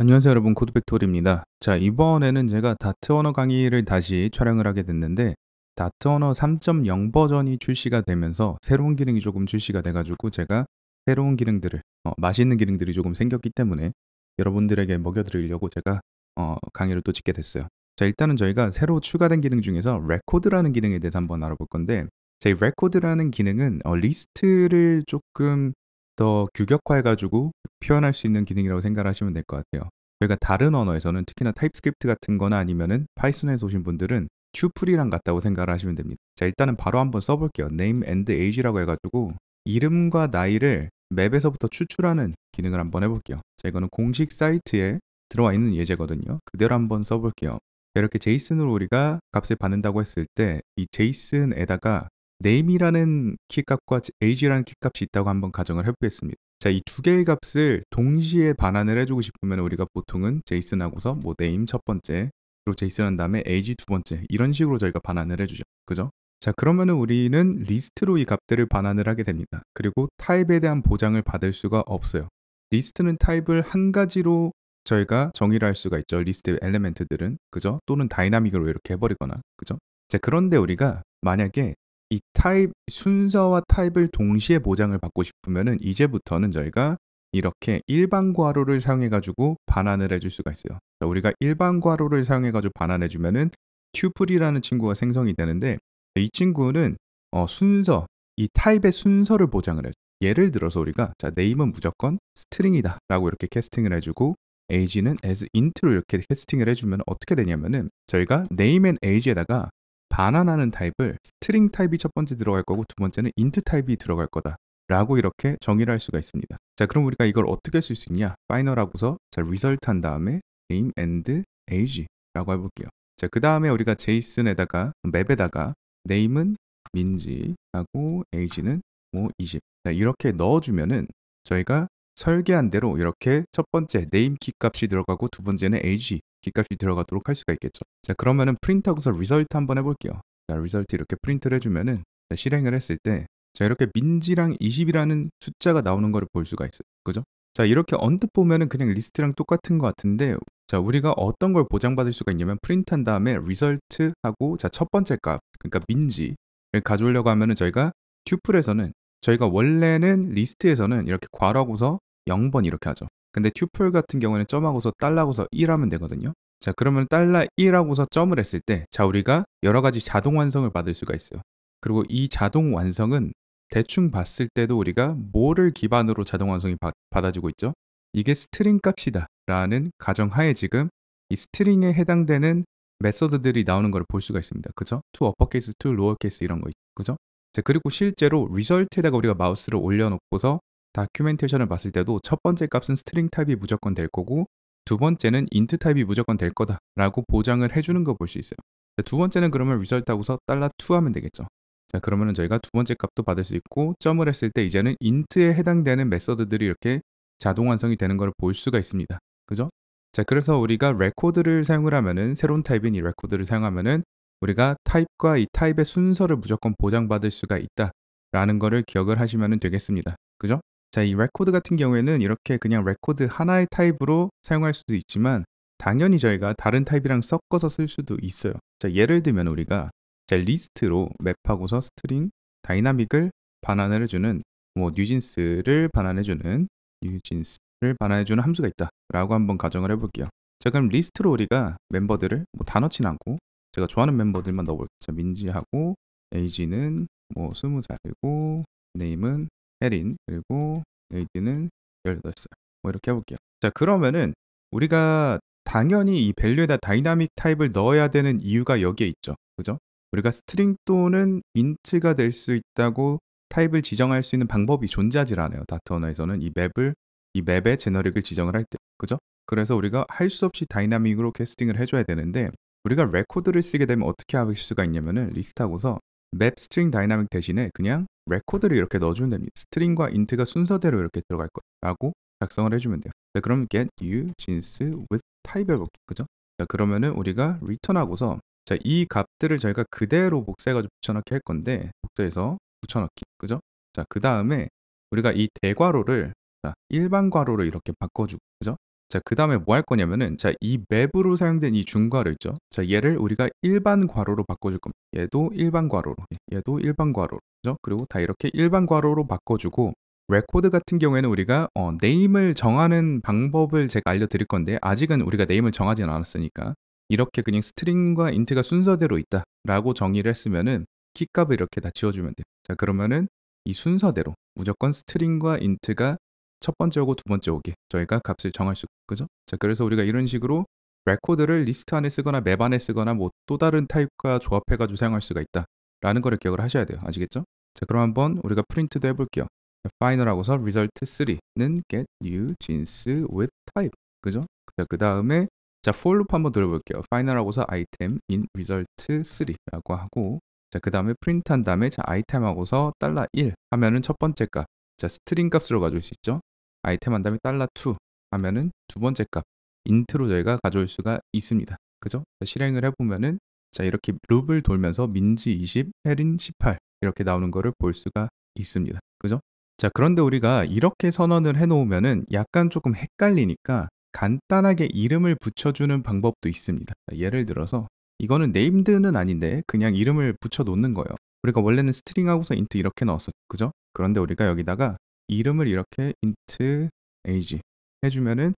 안녕하세요 여러분, 코드팩토리입니다. 자, 이번에는 제가 다트 언어 강의를 다시 촬영을 하게 됐는데, 다트 언어 3.0 버전이 출시가 되면서 새로운 기능이 조금 출시가 돼 가지고 제가 새로운 기능들을 맛있는 기능들이 조금 생겼기 때문에 여러분들에게 먹여 드리려고 제가 강의를 또 찍게 됐어요. 자, 일단은 저희가 새로 추가된 기능 중에서 레코드라는 기능에 대해서 한번 알아볼 건데, 이 레코드라는 기능은 리스트를 조금 더 규격화해 가지고 표현할 수 있는 기능이라고 생각을 하시면 될 것 같아요. 저희가 다른 언어에서는 특히나 타입스크립트 같은 거나 아니면은 파이썬에서 오신 분들은 튜플이랑 같다고 생각을 하시면 됩니다. 자, 일단은 바로 한번 써볼게요. name and age라고 해가지고 이름과 나이를 맵에서부터 추출하는 기능을 한번 해볼게요. 자, 이거는 공식 사이트에 들어와 있는 예제거든요. 그대로 한번 써볼게요. 이렇게 제이슨으로 우리가 값을 받는다고 했을 때 이 제이슨에다가 name이라는 키값과 age라는 키값이 있다고 한번 가정을 해보겠습니다. 자, 이 두 개의 값을 동시에 반환을 해주고 싶으면 우리가 보통은 제이슨하고서 뭐 name 첫 번째, 그리고 제이슨 한 다음에 age 두 번째, 이런 식으로 저희가 반환을 해주죠. 그죠? 자, 그러면은 우리는 리스트로 이 값들을 반환을 하게 됩니다. 그리고 타입에 대한 보장을 받을 수가 없어요. 리스트는 타입을 한 가지로 저희가 정의를 할 수가 있죠. 리스트 엘리멘트들은. 그죠? 또는 다이나믹으로 이렇게 해버리거나. 그죠? 자, 그런데 우리가 만약에 이 타입 순서와 타입을 동시에 보장을 받고 싶으면은 이제부터는 저희가 이렇게 일반 괄호를 사용해 가지고 반환을 해줄 수가 있어요. 자, 우리가 일반 괄호를 사용해 가지고 반환해 주면은 튜플이라는 친구가 생성이 되는데, 이 친구는 순서, 이 타입의 순서를 보장을 해요. 예를 들어서 우리가 자, name은 무조건 스트링이다 라고 이렇게 캐스팅을 해주고 age는 as int로 이렇게 캐스팅을 해주면 어떻게 되냐면은 저희가 name and age에다가 반환하는 타입을 스트링 타입이 첫 번째 들어갈 거고 두 번째는 int 타입이 들어갈 거다 라고 이렇게 정의를 할 수가 있습니다. 자, 그럼 우리가 이걸 어떻게 쓸 수 있냐? 파이널하고서 자, result 한 다음에 name and age 라고 해볼게요. 자, 그 다음에 우리가 제이슨에다가 맵에다가 name은 민지하고 age는 뭐 20. 자, 이렇게 넣어주면은 저희가 설계한 대로 이렇게 첫 번째 name 키 값이 들어가고 두 번째는 age 키값이 들어가도록 할 수가 있겠죠. 자, 그러면은 프린트하고서 리설트 한번 해볼게요. 자, 리설트 이렇게 프린트를 해주면은 자, 실행을 했을 때 자, 이렇게 민지랑 20이라는 숫자가 나오는 거를 볼 수가 있어요. 그죠? 자, 이렇게 언뜻 보면은 그냥 리스트랑 똑같은 것 같은데, 자, 우리가 어떤 걸 보장받을 수가 있냐면 프린트한 다음에 리설트하고 자, 첫 번째 값, 그러니까 민지를 가져오려고 하면은 저희가 튜플에서는 저희가 원래는 리스트에서는 이렇게 괄호하고서 0번 이렇게 하죠. 근데 튜플 같은 경우에는 점하고서 달러하고서 1 하면 되거든요. 자, 그러면 달러 1하고서 점을 했을 때 자, 우리가 여러 가지 자동 완성을 받을 수가 있어요. 그리고 이 자동 완성은 대충 봤을 때도 우리가 뭐를 기반으로 자동 완성이 받아지고 있죠? 이게 스트링 값이다 라는 가정하에 지금 이 스트링에 해당되는 메소드들이 나오는 걸 볼 수가 있습니다. 그죠? to uppercase, to lowercase 이런 거 있죠. 그죠? 자, 그리고 실제로 리설트에다가 우리가 마우스를 올려놓고서 다큐멘테이션을 봤을 때도 첫 번째 값은 스트링 타입이 무조건 될 거고 두 번째는 int 타입이 무조건 될 거다라고 보장을 해주는 거 볼 수 있어요. 자, 두 번째는 그러면 리설트 하고서 $2 하면 되겠죠. 자, 그러면은 저희가 두 번째 값도 받을 수 있고 점을 했을 때 이제는 int에 해당되는 메서드들이 이렇게 자동 완성이 되는 걸 볼 수가 있습니다. 그죠? 자, 그래서 우리가 레코드를 사용을 하면은 새로운 타입인 이 레코드를 사용하면은 우리가 타입과 이 타입의 순서를 무조건 보장받을 수가 있다라는 거를 기억을 하시면 되겠습니다. 그죠? 자, 이 레코드 같은 경우에는 이렇게 그냥 레코드 하나의 타입으로 사용할 수도 있지만 당연히 저희가 다른 타입이랑 섞어서 쓸 수도 있어요. 자, 예를 들면 우리가 자, 리스트로 맵하고서 스트링 다이나믹을 반환을 해주는 뭐 뉴진스를 반환해주는 함수가 있다라고 한번 가정을 해볼게요. 자, 그럼 리스트로 우리가 멤버들을 뭐 다 넣진 않고 제가 좋아하는 멤버들만 넣어볼게요. 자, 민지하고 에이지는 뭐 20살이고 네임은 혜린 그리고 에이지는 18살 뭐 이렇게 해볼게요. 자, 그러면은 우리가 당연히 이 밸류에다 다이나믹 타입을 넣어야 되는 이유가 여기에 있죠. 그죠? 우리가 스트링 또는 인트가 될 수 있다고 타입을 지정할 수 있는 방법이 존재하지 않아요. 다트 언어에서는 이 맵의 제너릭을 지정을 할 때. 그죠? 그래서 우리가 할 수 없이 다이나믹으로 캐스팅을 해줘야 되는데 우리가 레코드를 쓰게 되면 어떻게 할 수가 있냐면은 리스트하고서 맵 스트링 다이나믹 대신에 그냥 레코드를 이렇게 넣어주면 됩니다. 스트링과 인트가 순서대로 이렇게 들어갈 거라고 작성을 해주면 돼요. 자, 그럼 get you jeans with type 해볼게요. 그죠? 자, 그러면은 우리가 return하고서 자, 이 값들을 저희가 그대로 복사해가지고 붙여넣기 할 건데 복사해서 붙여넣기. 그죠? 자, 그 다음에 우리가 이 대괄호를 자, 일반 괄호로 이렇게 바꿔주고 그죠? 자, 그다음에 뭐 할 거냐면은 자, 이 맵으로 사용된 이 중괄호 있죠? 자, 얘를 우리가 일반 괄호로 바꿔줄 겁니다. 얘도 일반 괄호로, 얘도 일반 괄호로, 그죠? 그리고 다 이렇게 일반 괄호로 바꿔주고 레코드 같은 경우에는 우리가 네임을 정하는 방법을 제가 알려드릴 건데 아직은 우리가 네임을 정하진 않았으니까 이렇게 그냥 스트링과 인트가 순서대로 있다라고 정의를 했으면은 키값을 이렇게 다 지워주면 돼요. 자, 그러면은 이 순서대로 무조건 스트링과 인트가 첫 번째 오고 두 번째 오게 저희가 값을 정할 수 그죠? 자, 그래서 우리가 이런 식으로 레코드를 리스트 안에 쓰거나 맵 안에 쓰거나 뭐 또 다른 타입과 조합해가지고 사용할 수가 있다라는 거를 기억을 하셔야 돼요. 아시겠죠? 자, 그럼 한번 우리가 프린트도 해볼게요. final하고서 result 3는 get new jeans with type 그죠? 자, 그 다음에 자, for loop 한번 들어볼게요. final하고서 item in result 3라고 하고 자, 그 다음에 프린트 한 다음에 자, item하고서 $1 하면은 첫 번째 값 자, 스트링 값으로 가져올 수 있죠. 아이템 한 다음에 $2 하면은 두 번째 값 인트로 저희가 가져올 수가 있습니다. 그죠? 자, 실행을 해보면은 자, 이렇게 룹을 돌면서 민지 20, 혜린 18 이렇게 나오는 거를 볼 수가 있습니다. 그죠? 자, 그런데 우리가 이렇게 선언을 해놓으면은 약간 조금 헷갈리니까 간단하게 이름을 붙여주는 방법도 있습니다. 자, 예를 들어서 이거는 네임드는 아닌데 그냥 이름을 붙여 놓는 거예요. 우리가 원래는 스트링하고서 인트 이렇게 넣었었죠. 그죠? 그런데 우리가 여기다가 이름을 이렇게 int age 해주면은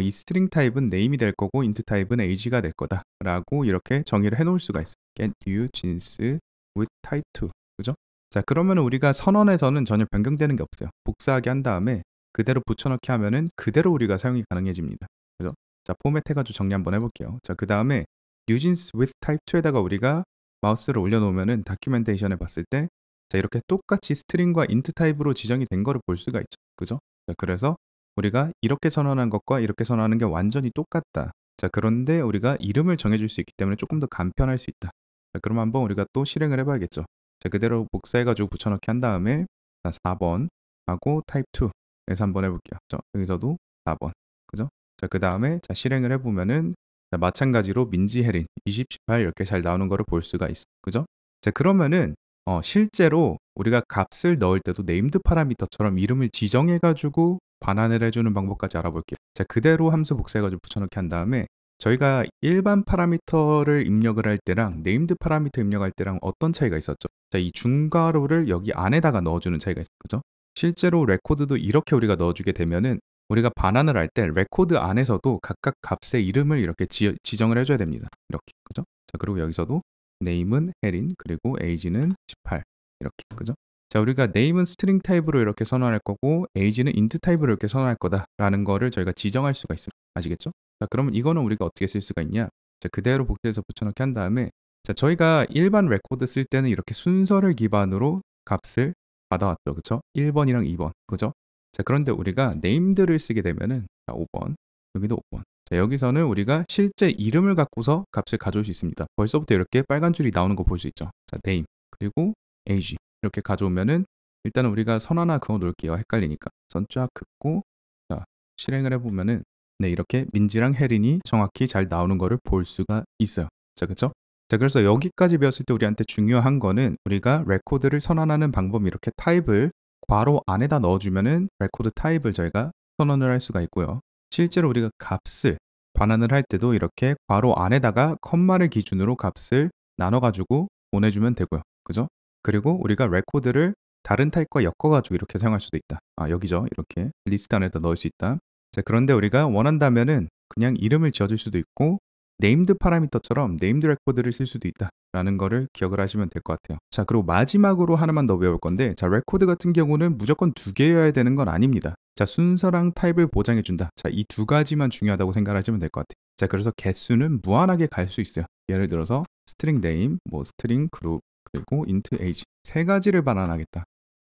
이 스트링 타입은 name이 될 거고 int 타입은 age가 될 거다 라고 이렇게 정의를 해놓을 수가 있어요. get new jeans with type 2 그죠? 자, 그러면 우리가 선언에서는 전혀 변경되는 게 없어요. 복사하기 한 다음에 그대로 붙여넣기 하면은 그대로 우리가 사용이 가능해집니다. 그죠? 자, 포맷 해가지고 정리 한번 해볼게요. 자, 그 다음에 new jeans with type 2에다가 우리가 마우스를 올려놓으면은 다큐멘테이션에 봤을 때 자, 이렇게 똑같이 스트링과 int 타입으로 지정이 된 거를 볼 수가 있죠. 그죠? 자, 그래서 우리가 이렇게 선언한 것과 이렇게 선언하는 게 완전히 똑같다. 자, 그런데 우리가 이름을 정해줄 수 있기 때문에 조금 더 간편할 수 있다. 자, 그럼 한번 우리가 또 실행을 해봐야겠죠. 자, 그대로 복사해가지고 붙여넣기 한 다음에 자, 4번 하고 타입 2에서 한번 해볼게요. 자, 여기서도 4번. 그죠? 자, 그 다음에 자, 실행을 해보면은 자, 마찬가지로 민지 혜린 20, 18 이렇게 잘 나오는 거를 볼 수가 있어. 그죠? 자, 그러면은 실제로 우리가 값을 넣을 때도 네임드 파라미터처럼 이름을 지정해가지고 반환을 해주는 방법까지 알아볼게요. 자, 그대로 함수 복사해가지고 붙여넣기 한 다음에 저희가 일반 파라미터를 입력을 할 때랑 네임드 파라미터 입력할 때랑 어떤 차이가 있었죠? 자, 이 중괄호를 여기 안에다가 넣어주는 차이가 있어요. 그죠? 실제로 레코드도 이렇게 우리가 넣어주게 되면은 우리가 반환을 할 때 레코드 안에서도 각각 값의 이름을 이렇게 지정을 해줘야 됩니다. 이렇게. 그죠? 자, 그리고 여기서도 name은 혜린 그리고 age는 18 이렇게. 그죠? 자, 우리가 name은 스트링 타입으로 이렇게 선언할 거고 age는 int 타입으로 이렇게 선언할 거다라는 거를 저희가 지정할 수가 있습니다. 아시겠죠? 자, 그러면 이거는 우리가 어떻게 쓸 수가 있냐? 자, 그대로 복제해서 붙여넣기 한 다음에 자, 저희가 일반 레코드 쓸 때는 이렇게 순서를 기반으로 값을 받아왔죠. 그쵸? 1번이랑 2번. 그죠? 자, 그런데 우리가 named를 쓰게 되면은 자, 5번, 여기도 5번. 자, 여기서는 우리가 실제 이름을 갖고서 값을 가져올 수 있습니다. 벌써부터 이렇게 빨간 줄이 나오는 거 볼 수 있죠. 자, name 그리고 age 이렇게 가져오면은 일단은 우리가 선 하나 그어 놓을게요. 헷갈리니까 선 쫙 긋고 자, 실행을 해보면은 네, 이렇게 민지랑 혜린이 정확히 잘 나오는 거를 볼 수가 있어요. 자, 그쵸? 자, 그래서 여기까지 배웠을 때 우리한테 중요한 거는 우리가 레코드를 선언하는 방법 이렇게 타입을 괄호 안에다 넣어주면은 레코드 타입을 저희가 선언을 할 수가 있고요. 실제로 우리가 값을 반환을 할 때도 이렇게 괄호 안에다가 컴마를 기준으로 값을 나눠가지고 보내주면 되고요. 그죠? 그리고 우리가 레코드를 다른 타입과 엮어가지고 이렇게 사용할 수도 있다. 아, 여기죠. 이렇게 리스트 안에다 넣을 수 있다. 자, 그런데 우리가 원한다면은 그냥 이름을 지어줄 수도 있고 네임드 파라미터처럼 네임드 레코드를 쓸 수도 있다라는 거를 기억을 하시면 될 것 같아요. 자, 그리고 마지막으로 하나만 더 외울 건데 자, 레코드 같은 경우는 무조건 두 개여야 되는 건 아닙니다. 자, 순서랑 타입을 보장해준다. 자, 이 두 가지만 중요하다고 생각하시면 될 것 같아요. 자, 그래서 개수는 무한하게 갈 수 있어요. 예를 들어서 스트링 네임, 뭐 스트링 그룹, 그리고 int age 세 가지를 반환하겠다.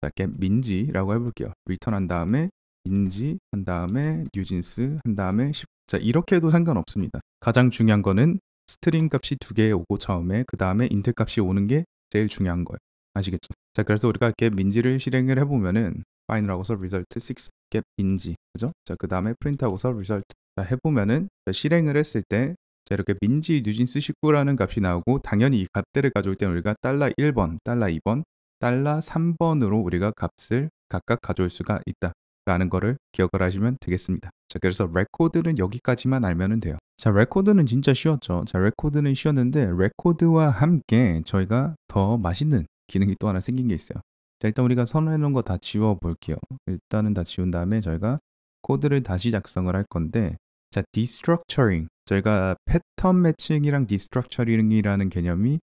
자, get 민지라고 해볼게요. return 한 다음에 민지 한 다음에 뉴진스 한 다음에 10. 자, 이렇게 해도 상관없습니다. 가장 중요한 거는 스트링 값이 두 개 오고 처음에 그 다음에 int 값이 오는 게 제일 중요한 거예요. 아시겠죠? 자, 그래서 우리가 이렇게 민지를 실행을 해보면은 fine하고서 result 6 get 민지 그죠? 자, 그 다음에 print하고서 result 자, 해보면은 자, 실행을 했을 때 자, 이렇게 민지 뉴진스 19라는 값이 나오고 당연히 이 값들을 가져올 때는 우리가 $1번, $2번, $3번으로 우리가 값을 각각 가져올 수가 있다. 라는 거를 기억을 하시면 되겠습니다. 자, 그래서 레코드는 여기까지만 알면 돼요. 자, 레코드는 진짜 쉬웠죠. 자, 레코드는 쉬웠는데 레코드와 함께 저희가 더 맛있는 기능이 또 하나 생긴 게 있어요. 자, 일단 우리가 선언해 놓은 거 다 지워 볼게요. 일단은 다 지운 다음에 저희가 코드를 다시 작성을 할 건데, 자, destructuring, 저희가 패턴 매칭이랑 destructuring이라는 개념이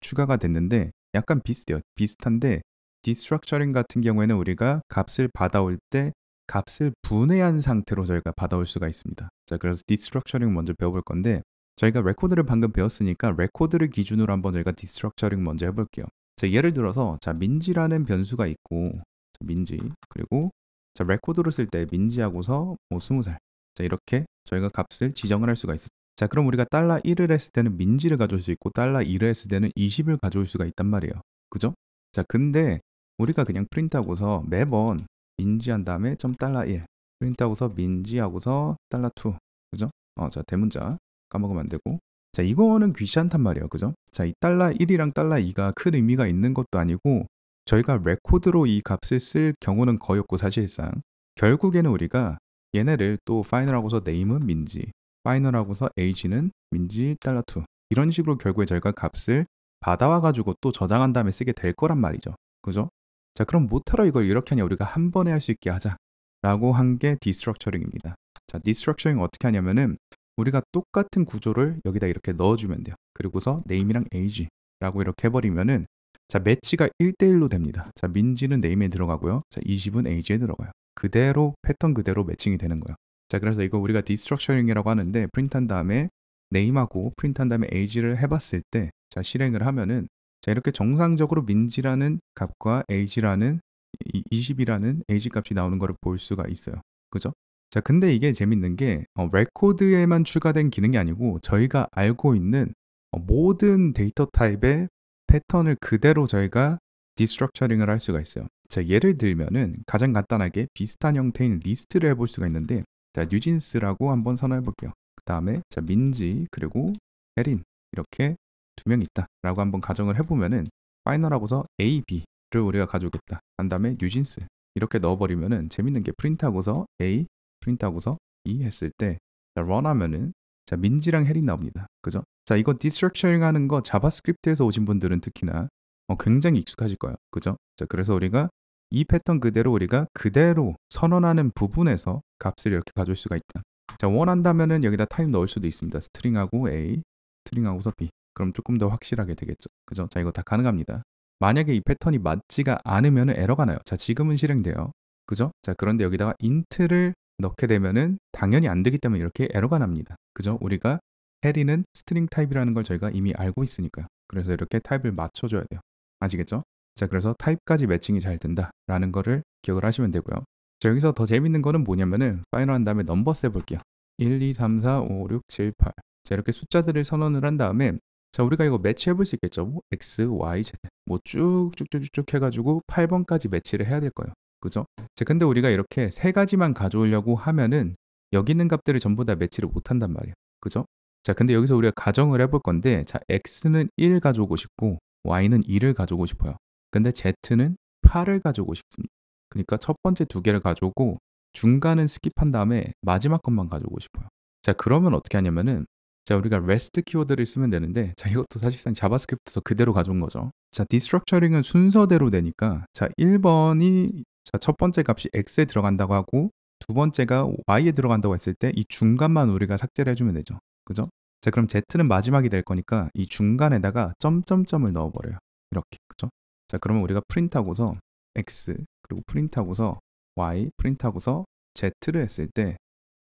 추가가 됐는데 약간 비슷해요. 비슷한데 destructuring 같은 경우에는 우리가 값을 받아올 때 값을 분해한 상태로 저희가 받아올 수가 있습니다. 자, 그래서 destructuring 먼저 배워볼 건데, 저희가 레코드를 방금 배웠으니까 레코드를 기준으로 한번 저희가 destructuring 먼저 해볼게요. 자, 예를 들어서 자, 민지라는 변수가 있고, 자, 민지, 그리고 자, 레코드로 쓸 때 민지하고서 뭐 20살, 자, 이렇게 저희가 값을 지정을 할 수가 있어요. 자, 그럼 우리가 $1을 했을 때는 민지를 가져올 수 있고 $2를 했을 때는 20을 가져올 수가 있단 말이에요. 그죠? 자, 근데 우리가 그냥 프린트하고서 매번 민지한 다음에 $1, 프린트하고서 민지하고서 $2, 그죠? 자, 대문자 까먹으면 안 되고, 자, 이거는 귀찮단 말이에요. 그죠? 자, 이 $1이랑 $2가 큰 의미가 있는 것도 아니고 저희가 레코드로 이 값을 쓸 경우는 거의 없고, 사실상 결국에는 우리가 얘네를 또 파이널하고서 네임은 민지, 파이널하고서 age는 민지 $2, 이런 식으로 결국에 저희가 값을 받아와 가지고 또 저장한 다음에 쓰게 될 거란 말이죠. 그죠? 자, 그럼 못하러 이걸 이렇게 하냐, 우리가 한 번에 할 수 있게 하자 라고 한 게 디스트럭처링입니다. 자, 디스트럭처링 어떻게 하냐면은 우리가 똑같은 구조를 여기다 이렇게 넣어주면 돼요. 그리고서 name이랑 age라고 이렇게 해버리면은, 자, 매치가 1대1로 됩니다. 자, 민지는 name에 들어가고요. 자, 20은 age에 들어가요. 그대로 패턴 그대로 매칭이 되는 거예요. 자, 그래서 이거 우리가 디스트럭처링이라고 하는데, 프린트한 다음에 name하고 프린트한 다음에 age를 해봤을 때, 자, 실행을 하면은, 자, 이렇게 정상적으로 민지라는 값과 age라는 20이라는 age 값이 나오는 것을 볼 수가 있어요. 그죠? 자, 근데 이게 재밌는 게 레코드에만 추가된 기능이 아니고 저희가 알고 있는 모든 데이터 타입의 패턴을 그대로 저희가 디스트럭처링을 할 수가 있어요. 자, 예를 들면은 가장 간단하게 비슷한 형태인 리스트를 해볼 수가 있는데, 자, 뉴진스라고 한번 선언해 볼게요. 그 다음에 자, 민지 그리고 혜린, 이렇게 두 명 있다라고 한번 가정을 해보면은, 파이널하고서 A, B를 우리가 가져오겠다 한 다음에 뉴진스 이렇게 넣어버리면은 재밌는 게 프린트하고서 A, 프린트하고서 E 했을 때, 자, 런하면은 자, 민지랑 혜린 나옵니다. 그죠? 자, 이거 디스트럭처링 하는 거 자바스크립트에서 오신 분들은 특히나 굉장히 익숙하실 거예요. 그죠? 자, 그래서 우리가 이 패턴 그대로 우리가 그대로 선언하는 부분에서 값을 이렇게 가져올 수가 있다. 자, 원한다면은 여기다 타입 넣을 수도 있습니다. 스트링하고 A, 스트링하고서 B. 그럼 조금 더 확실하게 되겠죠. 그죠? 자, 이거 다 가능합니다. 만약에 이 패턴이 맞지가 않으면 에러가 나요. 자, 지금은 실행돼요. 그죠? 자, 그런데 여기다가 int를 넣게 되면은 당연히 안 되기 때문에 이렇게 에러가 납니다. 그죠? 우리가 해리는 스트링 타입이라는 걸 저희가 이미 알고 있으니까요. 그래서 이렇게 타입을 맞춰줘야 돼요. 아시겠죠? 자, 그래서 타입까지 매칭이 잘 된다라는 거를 기억을 하시면 되고요. 자, 여기서 더 재밌는 거는 뭐냐면은 파이널 한 다음에 넘버스 해볼게요. 1, 2, 3, 4, 5, 6, 7, 8. 자, 이렇게 숫자들을 선언을 한 다음에, 자, 우리가 이거 매치 해볼 수 있겠죠? 뭐 X, Y, Z 뭐 쭉쭉쭉쭉 해가지고 8번까지 매치를 해야 될 거예요. 그죠? 자, 근데 우리가 이렇게 세 가지만 가져오려고 하면은 여기 있는 값들을 전부 다 매치를 못 한단 말이에요. 그죠? 자, 근데 여기서 우리가 가정을 해볼 건데, 자, X는 1 가져오고 싶고 Y는 2를 가져오고 싶어요. 근데 Z는 8을 가져오고 싶습니다. 그러니까 첫 번째 두 개를 가져오고 중간은 스킵한 다음에 마지막 것만 가져오고 싶어요. 자, 그러면 어떻게 하냐면은, 자, 우리가 REST 키워드를 쓰면 되는데, 자, 이것도 사실상 자바스크립트에서 그대로 가져온 거죠. 자, 디스트럭처링은 순서대로 되니까, 자, 1번이 자, 첫 번째 값이 x에 들어간다고 하고 두 번째가 y에 들어간다고 했을 때 이 중간만 우리가 삭제를 해주면 되죠. 그죠? 자, 그럼 z는 마지막이 될 거니까 이 중간에다가 점점점을 넣어버려요. 이렇게. 그죠? 자, 그러면 우리가 프린트하고서 x, 그리고 프린트하고서 y, 프린트하고서 z를 했을 때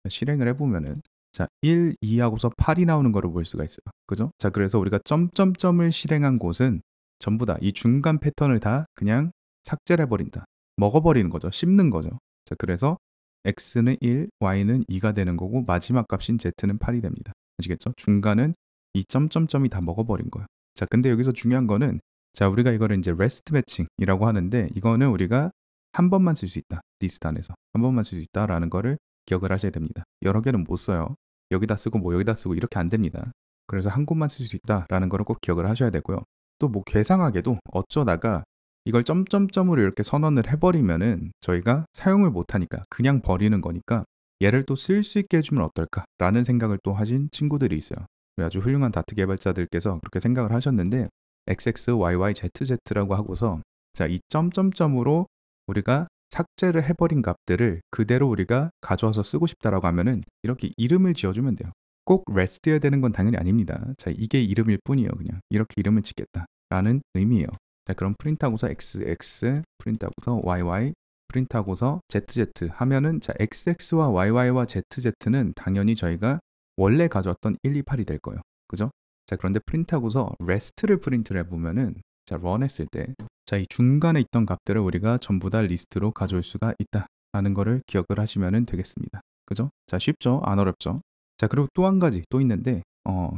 실행을 해보면은, 자, 1, 2하고서 8이 나오는 거를 볼 수가 있어요. 그죠? 자, 그래서 우리가 점점점을 실행한 곳은 전부 다 이 중간 패턴을 다 그냥 삭제를 해버린다. 먹어버리는 거죠. 씹는 거죠. 자, 그래서 x는 1, y는 2가 되는 거고 마지막 값인 z는 8이 됩니다. 아시겠죠? 중간은 이 점점점이 다 먹어버린 거예요. 자, 근데 여기서 중요한 거는, 자, 우리가 이거를 이제 REST 매칭이라고 하는데, 이거는 우리가 한 번만 쓸 수 있다. 리스트 안에서 한 번만 쓸 수 있다라는 거를 기억을 하셔야 됩니다. 여러 개는 못 써요. 여기다 쓰고 뭐 여기다 쓰고 이렇게 안 됩니다. 그래서 한 곳만 쓸 수 있다라는 거를 꼭 기억을 하셔야 되고요. 또 뭐 괴상하게도 어쩌다가 이걸 점점점으로 이렇게 선언을 해버리면은 저희가 사용을 못하니까 그냥 버리는 거니까 얘를 또 쓸 수 있게 해주면 어떨까라는 생각을 또 하신 친구들이 있어요. 아주 훌륭한 다트 개발자들께서 그렇게 생각을 하셨는데 XXYYZZ라고 하고서 자, 이 점점점으로 우리가 삭제를 해버린 값들을 그대로 우리가 가져와서 쓰고 싶다라고 하면은 이렇게 이름을 지어주면 돼요. 꼭 REST여야 되는 건 당연히 아닙니다. 자, 이게 이름일 뿐이에요. 그냥 이렇게 이름을 짓겠다라는 의미예요. 자, 그럼 프린트하고서 XX, 프린트하고서 YY, 프린트하고서 ZZ 하면은 자, XX와 YY와 ZZ는 당연히 저희가 원래 가져왔던 128이 될 거예요. 그죠? 자, 그런데 프린트하고서 REST를 프린트를 해보면은 자, run 했을 때 자, 이 중간에 있던 값들을 우리가 전부 다 리스트로 가져올 수가 있다라는 거를 기억을 하시면 되겠습니다. 그죠? 자, 쉽죠? 안 어렵죠? 자, 그리고 또 한 가지 또 있는데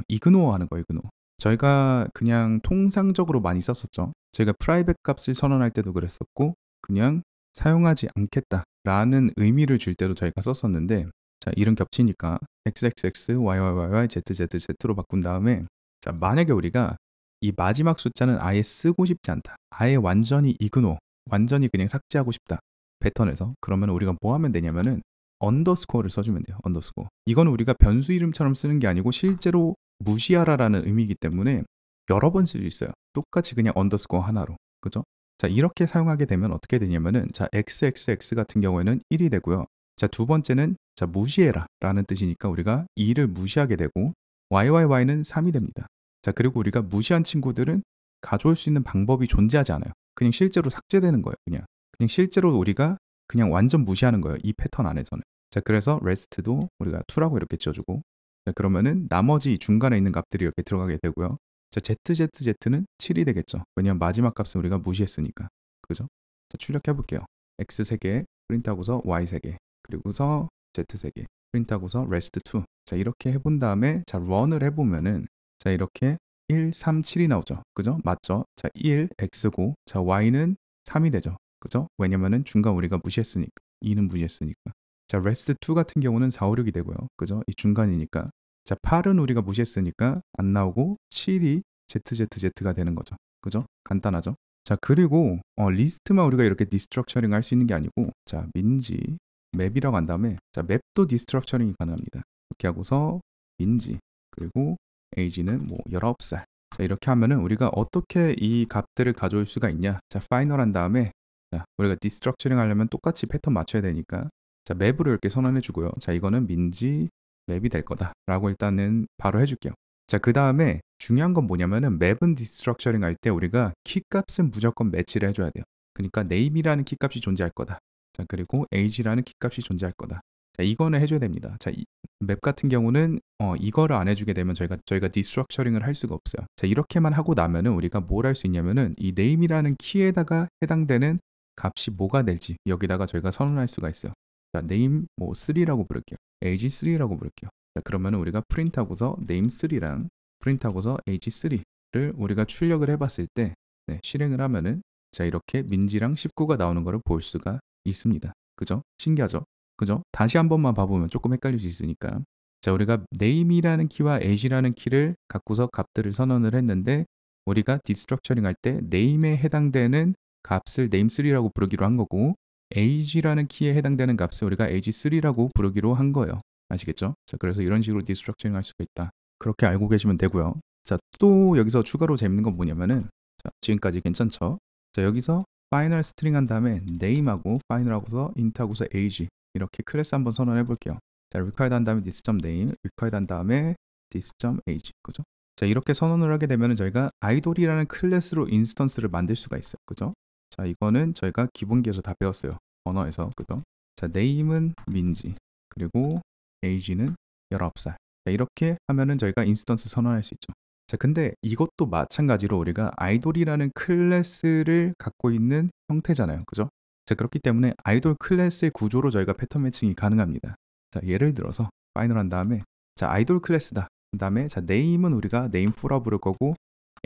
이그노어 하는 거 이그노어. 저희가 그냥 통상적으로 많이 썼었죠. 저희가 프라이빗 값을 선언할 때도 그랬었고 그냥 사용하지 않겠다라는 의미를 줄 때도 저희가 썼었는데 자, 이름 겹치니까 xxx, yyyy, zzz로 바꾼 다음에 자, 만약에 우리가 이 마지막 숫자는 아예 쓰고 싶지 않다. 아예 완전히 이그노, 완전히 그냥 삭제하고 싶다. 패턴에서. 그러면 우리가 뭐 하면 되냐면은 언더스코어를 써주면 돼요. 언더스코어. 이거는 우리가 변수 이름처럼 쓰는 게 아니고 실제로 무시하라라는 의미이기 때문에 여러 번 쓸 수 있어요. 똑같이 그냥 언더스코어 하나로. 그죠? 자, 이렇게 사용하게 되면 어떻게 되냐면은 자, xxx 같은 경우에는 1이 되고요. 자, 두 번째는 자, 무시해라 라는 뜻이니까 우리가 2를 무시하게 되고 yyy는 3이 됩니다. 자, 그리고 우리가 무시한 친구들은 가져올 수 있는 방법이 존재하지 않아요. 그냥 실제로 삭제되는 거예요. 그냥 실제로 우리가 그냥 완전 무시하는 거예요. 이 패턴 안에서는. 자, 그래서 rest도 우리가 2라고 이렇게 지어주고 자, 그러면은 나머지 중간에 있는 값들이 이렇게 들어가게 되고요. 자, ZZZ는 7이 되겠죠. 왜냐면 마지막 값은 우리가 무시했으니까. 그죠? 자, 출력해 볼게요. X 3개, 프린트하고서 Y 3개, 그리고서 Z 3개, 프린트하고서 rest2. 자, 이렇게 해본 다음에 자, run을 해보면은 자, 이렇게 1, 3, 7이 나오죠. 그죠? 맞죠? 자, 1, X고, 자, Y는 3이 되죠. 그죠? 왜냐면은 중간 우리가 무시했으니까. 2는 무시했으니까. 자, rest2 같은 경우는 4, 5, 6이 되고요. 그죠? 이 중간이니까. 자, 8은 우리가 무시했으니까 안 나오고 7이 ZZZ가 되는 거죠. 그죠? 간단하죠? 자, 그리고 리스트만 우리가 이렇게 디스트럭처링 할 수 있는 게 아니고 자, 민지 맵이라고 한 다음에 자, 맵도 디스트럭처링이 가능합니다. 이렇게 하고서 민지 그리고 age는 뭐 19살. 자, 이렇게 하면은 우리가 어떻게 이 값들을 가져올 수가 있냐? 자, 파이널 한 다음에 자, 우리가 디스트럭처링 하려면 똑같이 패턴 맞춰야 되니까 자, 맵으로 이렇게 선언해 주고요. 자, 이거는 민지 맵이 될 거다라고 일단은 바로 해줄게요. 자, 그 다음에 중요한 건 뭐냐면은 맵은 디스트럭처링 할 때 우리가 키 값은 무조건 매치를 해줘야 돼요. 그러니까 name이라는 키 값이 존재할 거다. 자, 그리고 age라는 키 값이 존재할 거다. 자, 이거는 해줘야 됩니다. 자, 맵 같은 경우는 이거를 안 해주게 되면 저희가 디스트럭처링을 할 수가 없어요. 자, 이렇게만 하고 나면은 우리가 뭘 할 수 있냐면은 이 name이라는 키에다가 해당되는 값이 뭐가 될지 여기다가 저희가 선언할 수가 있어요. 자, name 뭐 3라고 부를게요. age 3라고 부를게요. 자, 그러면 우리가 프린트하고서 name 3랑 프린트하고서 age 3를 우리가 출력을 해봤을 때 네, 실행을 하면은 자, 이렇게 민지랑 19가 나오는 것을 볼 수가 있습니다. 그죠? 신기하죠? 그죠? 다시 한 번만 봐보면 조금 헷갈릴 수 있으니까 자, 우리가 name이라는 키와 age라는 키를 갖고서 값들을 선언을 했는데 우리가 디스트럭처링 할 때 name에 해당되는 값을 name3라고 부르기로 한 거고 age라는 키에 해당되는 값을 우리가 age3라고 부르기로 한 거예요. 아시겠죠? 자, 그래서 이런 식으로 디스트럭처링 할 수가 있다. 그렇게 알고 계시면 되고요. 자, 또 여기서 추가로 재밌는 건 뭐냐면은 자, 지금까지 괜찮죠? 자, 여기서 파이널 스트링 한 다음에 name하고 파이널하고서 int하고서 age 이렇게 클래스 한번 선언해 볼게요. 자, required 한 다음에 this.name, required 한 다음에 this.age. 그죠? 자, 이렇게 선언을 하게 되면 저희가 아이돌이라는 클래스로 인스턴스를 만들 수가 있어요. 그죠? 자, 이거는 저희가 기본기에서 다 배웠어요. 언어에서. 그죠? 자, name은 민지, 그리고 age는 19살. 자, 이렇게 하면은 저희가 인스턴스 선언할 수 있죠. 자, 근데 이것도 마찬가지로 우리가 아이돌이라는 클래스를 갖고 있는 형태잖아요. 그죠? 자, 그렇기 때문에 아이돌 클래스의 구조로 저희가 패턴 매칭이 가능합니다. 자, 예를 들어서 파이널 한 다음에 자, 아이돌 클래스다. 그 다음에 자, name은 우리가 name4라고 부를 거고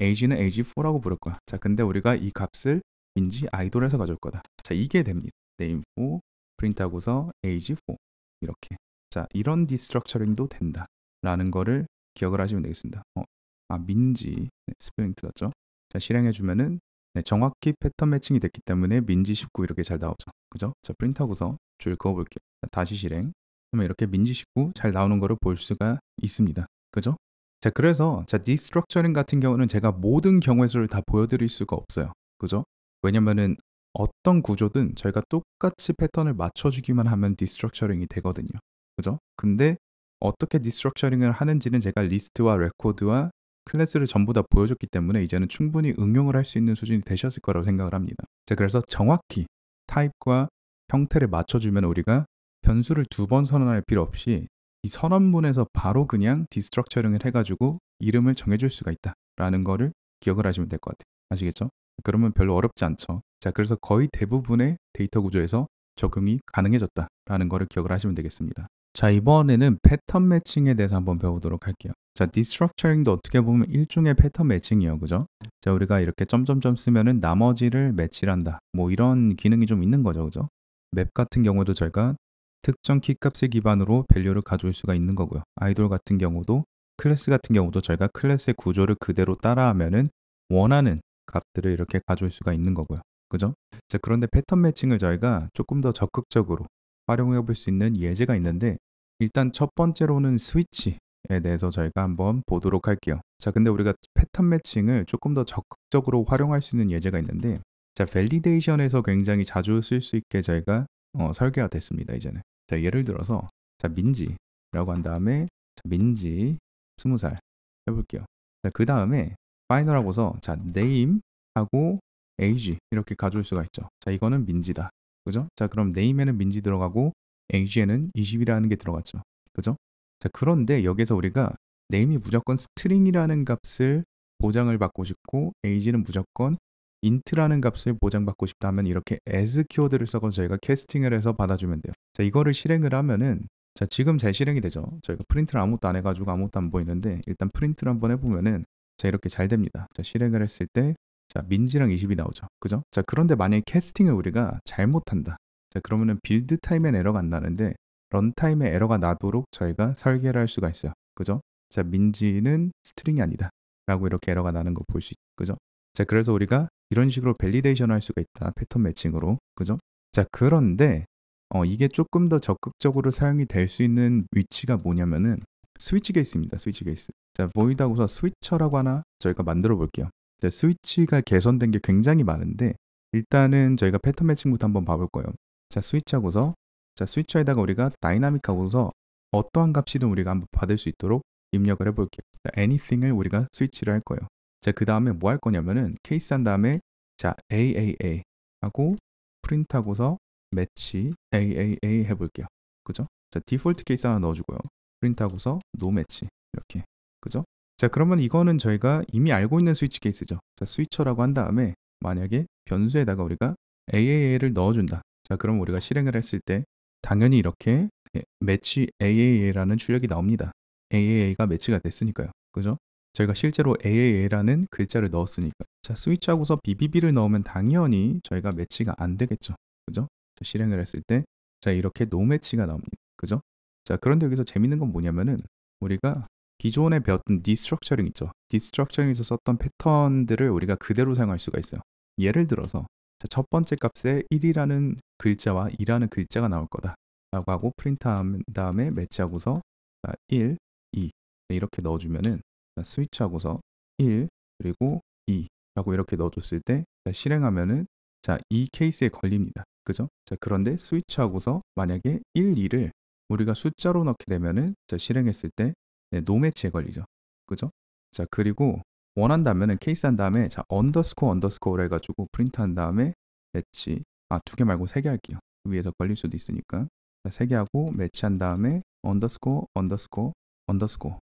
age는 age4라고 부를 거야. 자, 근데 우리가 이 값을 민지 아이돌에서 가져올 거다. 자, 이게 됩니다. name4 프린트하고서 age4 이렇게. 자, 이런 디스트럭처링도 된다. 라는 거를 기억을 하시면 되겠습니다. 민지 네, 스프링 뜯었죠. 자, 실행해 주면은 네, 정확히 패턴 매칭이 됐기 때문에 민지 19 이렇게 잘 나오죠. 그죠? 자, 프린트하고서 줄 그어볼게요. 자, 다시 실행. 그러면 이렇게 민지 19 잘 나오는 거를 볼 수가 있습니다. 그죠? 자, 그래서 자, 디스트럭처링 같은 경우는 제가 모든 경우의 수를 다 보여드릴 수가 없어요. 그죠? 왜냐면은 어떤 구조든 저희가 똑같이 패턴을 맞춰주기만 하면 디스트럭처링이 되거든요. 그죠? 근데 어떻게 디스트럭처링을 하는지는 제가 리스트와 레코드와 클래스를 전부 다 보여줬기 때문에 이제는 충분히 응용을 할 수 있는 수준이 되셨을 거라고 생각을 합니다. 자, 그래서 정확히 타입과 형태를 맞춰주면 우리가 변수를 두 번 선언할 필요 없이 이 선언문에서 바로 그냥 디스트럭처링을 해가지고 이름을 정해줄 수가 있다라는 거를 기억을 하시면 될 것 같아요. 아시겠죠? 그러면 별로 어렵지 않죠. 자, 그래서 거의 대부분의 데이터 구조에서 적용이 가능해졌다라는 거를 기억을 하시면 되겠습니다. 자, 이번에는 패턴 매칭에 대해서 한번 배워보도록 할게요. 자, 디스트럭처링도 어떻게 보면 일종의 패턴 매칭이에요. 그죠? 자, 우리가 이렇게 점점점 쓰면은 나머지를 매치를 한다. 뭐 이런 기능이 좀 있는 거죠. 그죠? 맵 같은 경우도 저희가 특정 키값을 기반으로 밸류를 가져올 수가 있는 거고요. 아이돌 같은 경우도 클래스 같은 경우도 저희가 클래스의 구조를 그대로 따라하면은 원하는 값들을 이렇게 가져올 수가 있는 거고요. 그죠? 자, 그런데 패턴 매칭을 저희가 조금 더 적극적으로 활용해 볼 수 있는 예제가 있는데 일단 첫 번째로는 스위치에 대해서 저희가 한번 보도록 할게요. 자, 근데 우리가 패턴 매칭을 조금 더 적극적으로 활용할 수 있는 예제가 있는데 자, 밸리데이션에서 굉장히 자주 쓸 수 있게 저희가 설계가 됐습니다. 이제는. 자, 예를 들어서 자, 민지라고 한 다음에 자, 민지 20살 해볼게요. 자, 그 다음에 파이널하고서 자, name하고 age 이렇게 가져올 수가 있죠. 자, 이거는 민지다. 그죠? 자, 그럼 name에는 민지 들어가고 age에는 20이라는 게 들어갔죠. 그죠? 자, 그런데 여기서 우리가 name이 무조건 string이라는 값을 보장을 받고 싶고 age는 무조건 int라는 값을 보장받고 싶다 하면 이렇게 as 키워드를 써서 저희가 캐스팅을 해서 받아주면 돼요. 자, 이거를 실행을 하면은 자, 지금 잘 실행이 되죠. 저희가 프린트를 아무것도 안 해가지고 아무것도 안 보이는데 일단 프린트를 한번 해보면은 자, 이렇게 잘 됩니다. 자, 실행을 했을 때 자, 민지랑 20이 나오죠. 그죠? 자, 그런데 만약에 캐스팅을 우리가 잘못한다. 자, 그러면은 빌드 타임엔 에러가 안 나는데 런타임에 에러가 나도록 저희가 설계를 할 수가 있어요. 그죠? 자, 민지는 스트링이 아니다. 라고 이렇게 에러가 나는 거 볼 수 있죠. 그죠? 자, 그래서 우리가 이런 식으로 밸리데이션 할 수가 있다. 패턴 매칭으로. 그죠? 자, 그런데 이게 조금 더 적극적으로 사용이 될 수 있는 위치가 뭐냐면은 스위치 케이스입니다. 스위치 케이스. 자, 보이다고서 스위처라고 하나 저희가 만들어 볼게요. 자, 스위치가 개선된 게 굉장히 많은데 일단은 저희가 패턴 매칭부터 한번 봐볼 거예요. 자, 스위치하고서 자, 스위처에다가 우리가 다이나믹하고서 어떠한 값이든 우리가 한번 받을 수 있도록 입력을 해볼게요. 자, anything을 우리가 스위치를 할 거예요. 자, 그 다음에 뭐 할 거냐면은 케이스 한 다음에 자, AAA 하고 프린트하고서 매치 AAA 해볼게요. 그죠? 자, 디폴트 케이스 하나 넣어주고요. 프린트하고서 no 매치 이렇게. 그죠? 자, 그러면 이거는 저희가 이미 알고 있는 스위치 케이스죠. 자, 스위처라고 한 다음에 만약에 변수에다가 우리가 AAA를 넣어준다. 자, 그럼 우리가 실행을 했을 때 당연히 이렇게 매치 AAA라는 출력이 나옵니다. AAA가 매치가 됐으니까요. 그죠? 저희가 실제로 AAA라는 글자를 넣었으니까. 자, 스위치하고서 BBB를 넣으면 당연히 저희가 매치가 안 되겠죠. 그죠? 자, 실행을 했을 때 자, 이렇게 노 매치가 나옵니다. 그죠? 자, 그런데 여기서 재밌는 건 뭐냐면은 우리가 기존에 배웠던 디스트럭처링 있죠. 디스트럭처링에서 썼던 패턴들을 우리가 그대로 사용할 수가 있어요. 예를 들어서 자, 첫 번째 값에 1이라는 글자와 2라는 글자가 나올 거다 라고 하고 프린트한 다음에 매치하고서 자, 1, 2 이렇게 넣어주면은 자, 스위치하고서 1 그리고 2 라고 이렇게 넣어줬을 때 자, 실행하면은 자, 이 케이스에 걸립니다. 그죠? 자, 그런데 스위치하고서 만약에 1, 2를 우리가 숫자로 넣게 되면은 자, 실행했을 때 네, 노매치에 걸리죠. 그죠? 자, 그리고 원한다면은 케이스 한 다음에 자, 언더스코어를 해가지고 프린트 한 다음에 매치 두 개 말고 세 개 할게요. 위에서 걸릴 수도 있으니까 자, 세 개 하고 매치한 다음에 언더스코어.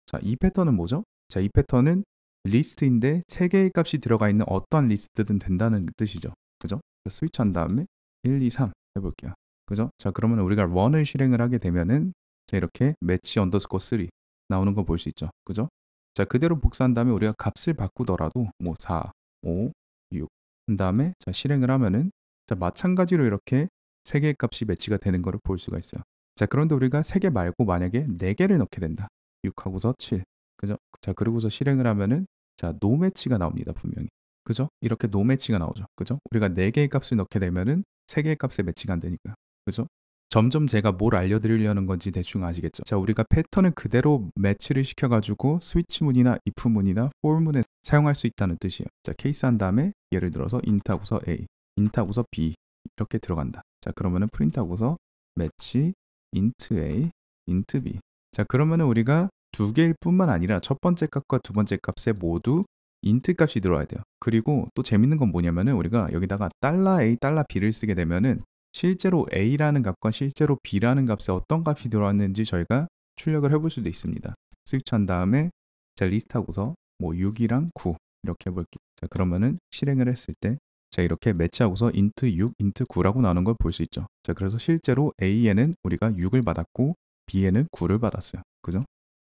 자, 이 패턴은 뭐죠? 자, 이 패턴은 리스트인데 세 개의 값이 들어가 있는 어떠한 리스트든 된다는 뜻이죠. 그죠? 자, 스위치 한 다음에 1, 2, 3 해볼게요. 그죠? 자, 그러면 우리가 run을 실행을 하게 되면은 자, 이렇게 매치 언더스코어 3 나오는 거 볼 수 있죠. 그죠? 자, 그대로 복사한 다음에 우리가 값을 바꾸더라도 뭐 4, 5, 6 한 다음에 자, 실행을 하면은 자, 마찬가지로 이렇게 세 개의 값이 매치가 되는 거를 볼 수가 있어요. 자, 그런데 우리가 세 개 말고 만약에 네 개를 넣게 된다. 6하고서 7. 그죠? 자, 그러고서 실행을 하면은 자, 노 매치가 나옵니다. 분명히. 그죠? 이렇게 노 매치가 나오죠. 그죠? 우리가 4개의 값을 넣게 되면은 3개의 값에 매치가 안 되니까요. 그죠? 점점 제가 뭘 알려드리려는 건지 대충 아시겠죠? 자, 우리가 패턴을 그대로 매치를 시켜가지고 스위치문이나 if문이나 for문에 사용할 수 있다는 뜻이에요. 자, 케이스 한 다음에 예를 들어서 int하고서 a, int하고서 b 이렇게 들어간다. 자, 그러면은 print하고서 매치 int a, int b. 자, 그러면은 우리가 2개일 뿐만 아니라 첫 번째 값과 두 번째 값에 모두 int 값이 들어와야 돼요. 그리고 또 재밌는 건 뭐냐면은 우리가 여기다가 $a, $b를 쓰게 되면은 실제로 a라는 값과 실제로 b라는 값에 어떤 값이 들어왔는지 저희가 출력을 해볼 수도 있습니다. 스위치한 다음에 자, 리스트하고서 뭐 6이랑 9 이렇게 해볼게요. 자, 그러면은 실행을 했을 때 자, 이렇게 매치하고서 int 6, int 9라고 나오는 걸 볼 수 있죠. 자, 그래서 실제로 a에는 우리가 6을 받았고 b에는 9를 받았어요. 그죠?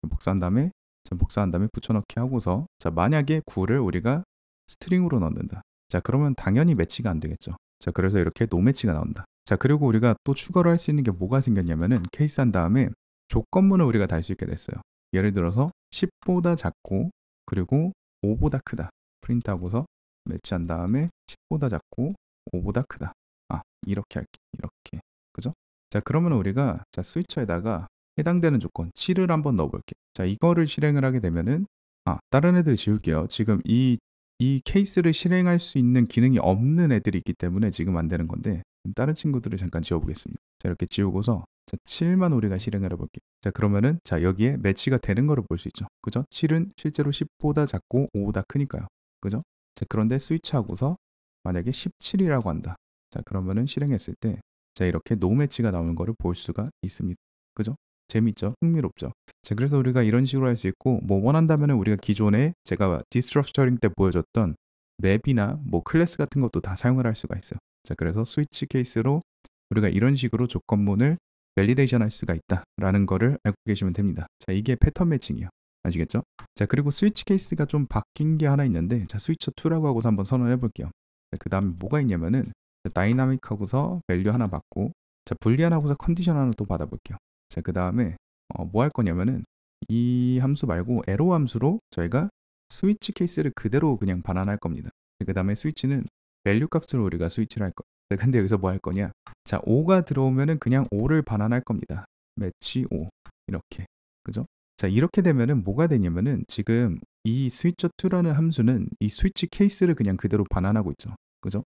복사한 다음에 자, 복사한 다음에 붙여넣기 하고서 자, 만약에 9를 우리가 스트링으로 넣는다. 자, 그러면 당연히 매치가 안 되겠죠. 자, 그래서 이렇게 노 매치가 나온다. 자, 그리고 우리가 또 추가로 할 수 있는 게 뭐가 생겼냐면은 케이스 한 다음에 조건문을 우리가 달 수 있게 됐어요. 예를 들어서 10보다 작고 그리고 5보다 크다. 프린트하고서 매치한 다음에 10보다 작고 5보다 크다. 아, 이렇게 할게. 이렇게. 그죠? 자, 그러면 우리가 자, 스위처에다가 해당되는 조건 7을 한번 넣어볼게요. 자, 이거를 실행을 하게 되면은 다른 애들 지울게요. 지금 이 케이스를 실행할 수 있는 기능이 없는 애들이 있기 때문에 지금 안 되는 건데 다른 친구들을 잠깐 지워보겠습니다. 자, 이렇게 지우고서 자, 7만 우리가 실행을 해볼게요. 자, 그러면은 자, 여기에 매치가 되는 거를 볼 수 있죠. 그죠? 7은 실제로 10보다 작고 5보다 크니까요. 그죠? 자, 그런데 스위치하고서 만약에 17이라고 한다. 자, 그러면은 실행했을 때 자, 이렇게 노 매치가 나오는 거를 볼 수가 있습니다. 그죠? 재밌죠? 흥미롭죠? 자, 그래서 우리가 이런 식으로 할 수 있고 뭐 원한다면 우리가 기존에 제가 디스트럭처링 때 보여줬던 맵이나 뭐 클래스 같은 것도 다 사용을 할 수가 있어요. 자, 그래서 스위치 케이스로 우리가 이런 식으로 조건문을 밸리데이션 할 수가 있다라는 거를 알고 계시면 됩니다. 자, 이게 패턴 매칭이에요. 아시겠죠? 자, 그리고 스위치 케이스가 좀 바뀐 게 하나 있는데 자, 스위처 2라고 하고서 한번 선언해 볼게요. 그 다음에 뭐가 있냐면은 다이나믹 하고서 밸류 하나 받고 자, 불리한 하고서 컨디션 하나 또 받아볼게요. 자, 그 다음에 뭐 할 거냐면은 이 함수 말고 에로 함수로 저희가 스위치 케이스를 그대로 그냥 반환할 겁니다. 그 다음에 스위치는 밸류 값으로 우리가 스위치를 할 거예요. 근데 여기서 뭐 할 거냐? 자, 5가 들어오면은 그냥 5를 반환할 겁니다. 매치 5 이렇게. 그죠? 자, 이렇게 되면은 뭐가 되냐면은 지금 이 switcher2라는 함수는 이 스위치 케이스를 그냥 그대로 반환하고 있죠. 그죠?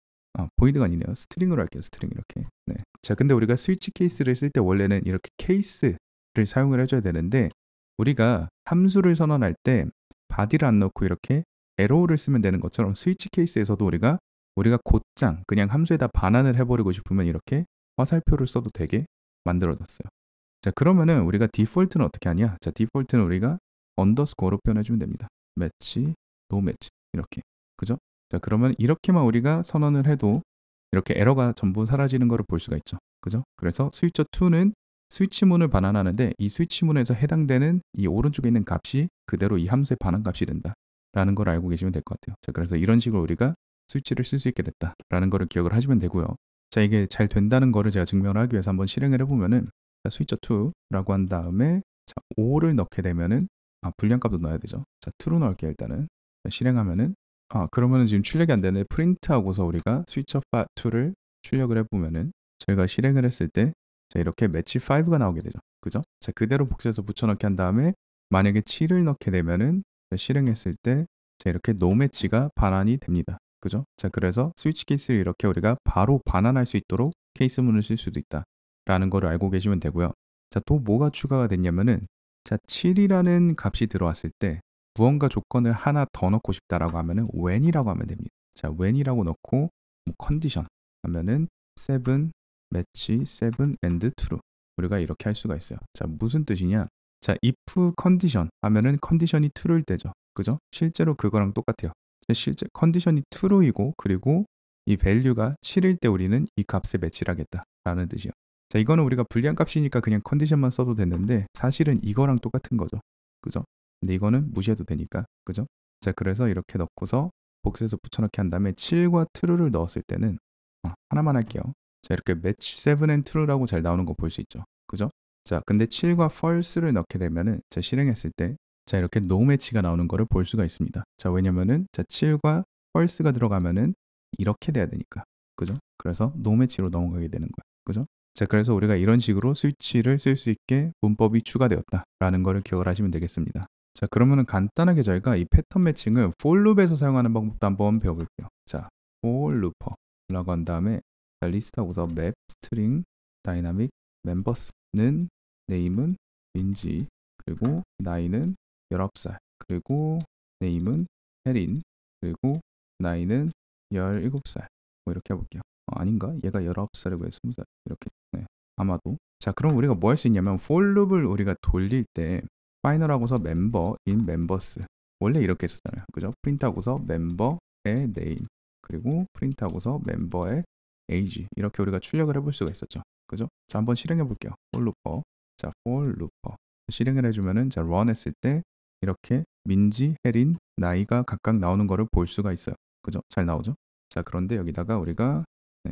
보이드가 아니네요. 스트링으로 할게요. 스트링 이렇게. 네. 자, 근데 우리가 스위치 케이스를 쓸 때 원래는 이렇게 케이스를 사용을 해줘야 되는데 우리가 함수를 선언할 때 body를 안 넣고 이렇게 arrow를 쓰면 되는 것처럼 스위치 케이스에서도 우리가 곧장 그냥 함수에다 반환을 해버리고 싶으면 이렇게 화살표를 써도 되게 만들어졌어요. 자, 그러면은 우리가 디폴트는 어떻게 하냐? 자, 디폴트는 우리가 언더스코어로 표현해주면 됩니다. 매치, 노 매치 이렇게. 그죠? 자, 그러면 이렇게만 우리가 선언을 해도 이렇게 에러가 전부 사라지는 것을 볼 수가 있죠. 그죠? 그래서 스위처 2는 스위치문을 반환하는데 이 스위치문에서 해당되는 이 오른쪽에 있는 값이 그대로 이 함수의 반환 값이 된다 라는 걸 알고 계시면 될 것 같아요. 자, 그래서 이런 식으로 우리가 스위치를 쓸 수 있게 됐다 라는 거를 기억을 하시면 되고요. 자, 이게 잘 된다는 거를 제가 증명을 하기 위해서 한번 실행을 해보면은 자, 스위처 2라고 한 다음에 자, 5를 넣게 되면은 불량값도 넣어야 되죠. 자, 2로 넣을게요. 일단은 자, 실행하면은 그러면은 지금 출력이 안 되는데 프린트하고서 우리가 스위처 2를 출력을 해보면은 저희가 실행을 했을 때 자, 이렇게 매치 5가 나오게 되죠. 그죠? 자, 그대로 복사해서 붙여넣기 한 다음에 만약에 7을 넣게 되면은 자, 실행했을 때 자, 이렇게 노 매치가 반환이 됩니다. 그죠? 자, 그래서 스위치 케이스를 이렇게 우리가 바로 반환할 수 있도록 케이스문을 쓸 수도 있다 라는 거를 알고 계시면 되고요. 자, 또 뭐가 추가가 됐냐면은 자, 7이라는 값이 들어왔을 때 무언가 조건을 하나 더 넣고 싶다라고 하면은 when이라고 하면 됩니다. 자, when이라고 넣고 뭐 컨디션 하면은 7 매치 7 and true 우리가 이렇게 할 수가 있어요. 자, 무슨 뜻이냐? 자, if 컨디션 하면은 컨디션이 true일 때죠. 그죠? 실제로 그거랑 똑같아요. 실제 컨디션이 true이고 그리고 이 value가 7일 때 우리는 이 값에 매치를 하겠다라는 뜻이요. 자, 이거는 우리가 불리한 값이니까 그냥 컨디션만 써도 됐는데 사실은 이거랑 똑같은 거죠. 그죠? 근데 이거는 무시해도 되니까. 그죠? 자, 그래서 이렇게 넣고서 복스에서 붙여넣기 한 다음에 7과 true를 넣었을 때는 하나만 할게요. 자, 이렇게 match 7 and true라고 잘 나오는 거 볼 수 있죠. 그죠? 자, 근데 7과 false를 넣게 되면은 자, 실행했을 때 자, 이렇게 no match가 나오는 거를 볼 수가 있습니다. 자, 왜냐면은 자, 7과 펄스가 들어가면은 이렇게 돼야 되니까. 그죠? 그래서 노 매치로 넘어가게 되는 거예요. 그죠? 자, 그래서 우리가 이런 식으로 스위치를 쓸 수 있게 문법이 추가되었다라는 거를 기억을 하시면 되겠습니다. 자, 그러면은 간단하게 저희가 이 패턴 매칭을 for loop에서 사용하는 방법도 한번 배워볼게요. 자, for looper라고 한 다음에 리스트하고서 맵, 스트링, 다이나믹, 멤버스는 네임은 민지, 그리고 나이는 19살, 그리고 네임은 혜린, 그리고 나이는 17살. 뭐 이렇게 해볼게요. 아닌가? 얘가 19살이고 얘 20살. 이렇게. 네. 아마도. 자, 그럼 우리가 뭐 할 수 있냐면 for loop을 우리가 돌릴 때 파이널하고서 멤버 in 멤버스 원래 이렇게 했었잖아요. 그죠? 프린트하고서 멤버의 네임, 그리고 프린트하고서 멤버의 age 이렇게 우리가 출력을 해볼 수가 있었죠. 그죠? 자, 한번 실행해 볼게요. for looper. 자, for looper 실행을 해주면은 자, run 했을 때 이렇게 민지, 혜린, 나이가 각각 나오는 거를 볼 수가 있어요. 그죠? 잘 나오죠? 자, 그런데 여기다가 우리가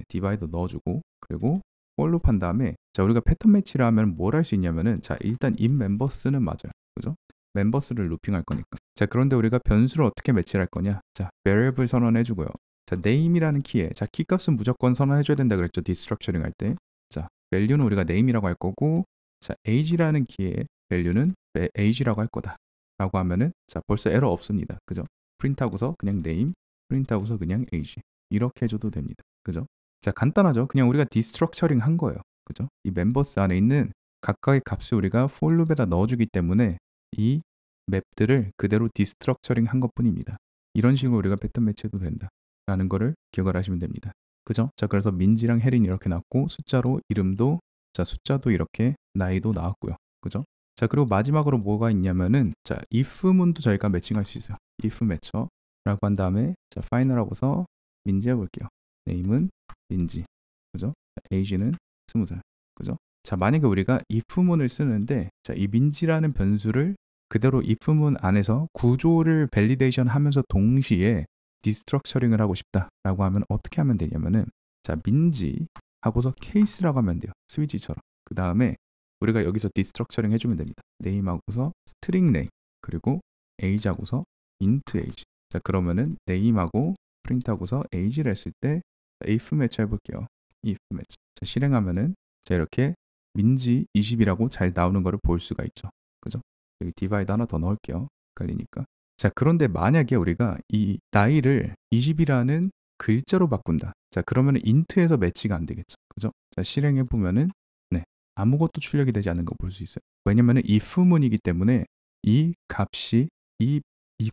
디바이더 넣어주고, 그리고 for loop 한 다음에 자, 우리가 패턴 매치를 하면 뭘 할 수 있냐면은 자, 일단 in 멤버스는 맞아요. 그죠? 멤버스를 루핑할 거니까. 자, 그런데 우리가 변수를 어떻게 매치를 할 거냐? 자, variable 선언해 주고요. 자, name이라는 키에 자, 키 값은 무조건 선언해 줘야 된다 그랬죠. 디스트럭처링 할 때. 자, value는 우리가 name이라고 할 거고, 자, age라는 키에 value는 age라고 할 거다. 라고 하면은 자, 벌써 에러 없습니다. 그죠? 프린트하고서 그냥 name, 프린트하고서 그냥 age. 이렇게 해줘도 됩니다. 그죠? 자, 간단하죠? 그냥 우리가 디스트럭처링 한 거예요. 그죠? 이 멤버스 안에 있는 각각의 값을 우리가 for loop에다 넣어주기 때문에 이 맵들을 그대로 디스트럭처링 한 것뿐입니다. 이런 식으로 우리가 패턴 매치해도 된다 라는 거를 기억을 하시면 됩니다. 그죠? 자, 그래서 민지랑 혜린 이렇게 나왔고, 숫자로 이름도, 자, 숫자도 이렇게, 나이도 나왔고요. 그죠? 자, 그리고 마지막으로 뭐가 있냐면은 자, if문도 저희가 매칭할 수 있어요. if 매쳐 라고 한 다음에 자, final하고서 민지 해볼게요. name은 민지. 그죠? age는 20살. 그죠? 자, 만약에 우리가 if문을 쓰는데 자, 이 민지라는 변수를 그대로 if문 안에서 구조를 밸리데이션 하면서 동시에 디스트럭처링을 하고 싶다라고 하면 어떻게 하면 되냐면은 자, 민지 하고서 케이스라고 하면 돼요. 스위치처럼. 그 다음에 우리가 여기서 디스트럭처링 해주면 됩니다. name하고서 string name, 그리고 age하고서 int age. 자, 그러면은 name하고 프린트하고서 age를 했을 때 if 매치 해볼게요. if 매치. 자, 실행하면은 자, 이렇게 민지 20이라고 잘 나오는 거를 볼 수가 있죠. 그죠? 여기 디바이드 하나 더 넣을게요. 헷갈리니까. 자, 그런데 만약에 우리가 이 나이를 20이라는 글자로 바꾼다. 자, 그러면은 int에서 매치가 안 되겠죠. 그죠? 자, 실행해 보면은 네, 아무것도 출력이 되지 않는 거 볼 수 있어요. 왜냐면은 if문이기 때문에 이 값이 이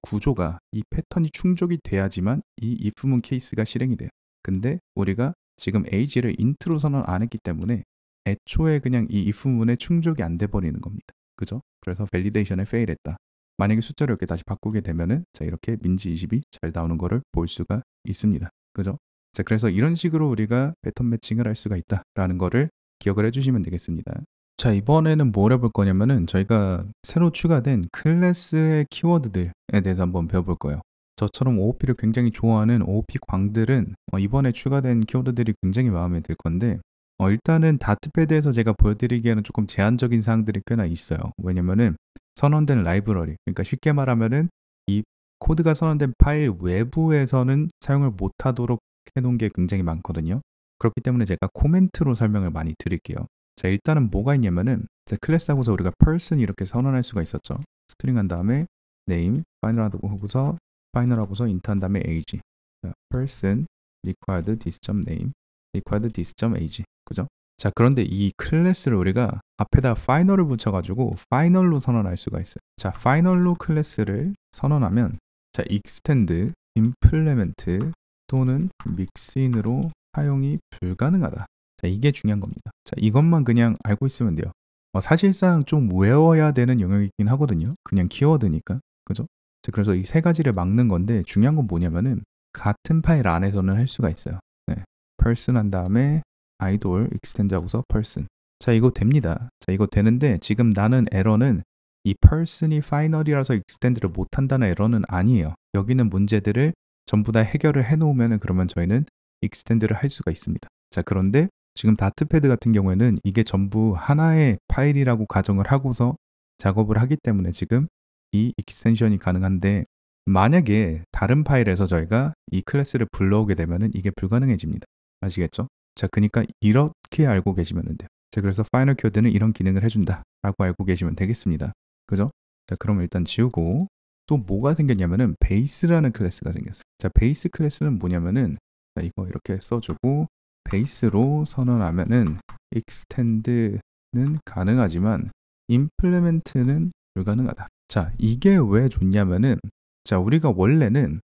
구조가 이 패턴이 충족이 돼야지만 이 if문 케이스가 실행이 돼요. 근데 우리가 지금 age를 int로 선언 안 했기 때문에 애초에 그냥 이 if문에 충족이 안 돼 버리는 겁니다. 그죠? 그래서 밸리데이션에 fail 했다. 만약에 숫자를 이렇게 다시 바꾸게 되면은 자, 이렇게 민지 20이 잘 나오는 거를 볼 수가 있습니다. 그죠? 자, 그래서 이런 식으로 우리가 패턴 매칭을 할 수가 있다라는 거를 기억을 해주시면 되겠습니다. 자, 이번에는 뭘 해볼 거냐면은 저희가 새로 추가된 클래스의 키워드들에 대해서 한번 배워볼 거예요. 저처럼 OOP를 굉장히 좋아하는 OOP 광들은 이번에 추가된 키워드들이 굉장히 마음에 들 건데 일단은 다트패드에서 제가 보여드리기에는 조금 제한적인 사항들이 꽤나 있어요. 왜냐면은 선언된 라이브러리, 그러니까 쉽게 말하면은 이 코드가 선언된 파일 외부에서는 사용을 못하도록 해놓은 게 굉장히 많거든요. 그렇기 때문에 제가 코멘트로 설명을 많이 드릴게요. 자, 일단은 뭐가 있냐면은 클래스하고서 우리가 person 이렇게 선언할 수가 있었죠. 스트링 한 다음에 name, final하고서 int 한 다음에 age. 자, person required this.name, required this.age. 그죠? 자, 그런데 이 클래스를 우리가 앞에다 final을 붙여가지고 final로 선언할 수가 있어요. 자, final로 클래스를 선언하면 자, extend, implement 또는 mixin으로 사용이 불가능하다. 자, 이게 중요한 겁니다. 자, 이것만 그냥 알고 있으면 돼요. 사실상 좀 외워야 되는 영역이긴 하거든요. 그냥 키워드니까. 그죠? 자, 그래서 이 세 가지를 막는 건데 중요한 건 뭐냐면은 같은 파일 안에서는 할 수가 있어요. 네. person 한 다음에 idle extend 하고서 person. 자, 이거 됩니다. 자, 이거 되는데 지금 나는 에러는 이 person이 final이라서 extend를 못 한다는 에러는 아니에요. 여기는 문제들을 전부 다 해결을 해 놓으면은 그러면 저희는 extend를 할 수가 있습니다. 자, 그런데 지금 다트패드 같은 경우에는 이게 전부 하나의 파일이라고 가정을 하고서 작업을 하기 때문에 지금 이 익스텐션이 가능한데 만약에 다른 파일에서 저희가 이 클래스를 불러오게 되면은 이게 불가능해집니다. 아시겠죠? 자, 그러니까 이렇게 알고 계시면 돼요. 자, 그래서 파이널 큐어드는 이런 기능을 해준다라고 알고 계시면 되겠습니다. 그죠? 자, 그럼 일단 지우고 또 뭐가 생겼냐면은 베이스라는 클래스가 생겼어요. 자, 베이스 클래스는 뭐냐면은 자, 이거 이렇게 써주고 베이스로 선언하면은 extend는 가능하지만 implement는 불가능하다. 자, 이게 왜 좋냐면은 자, 우리가 원래는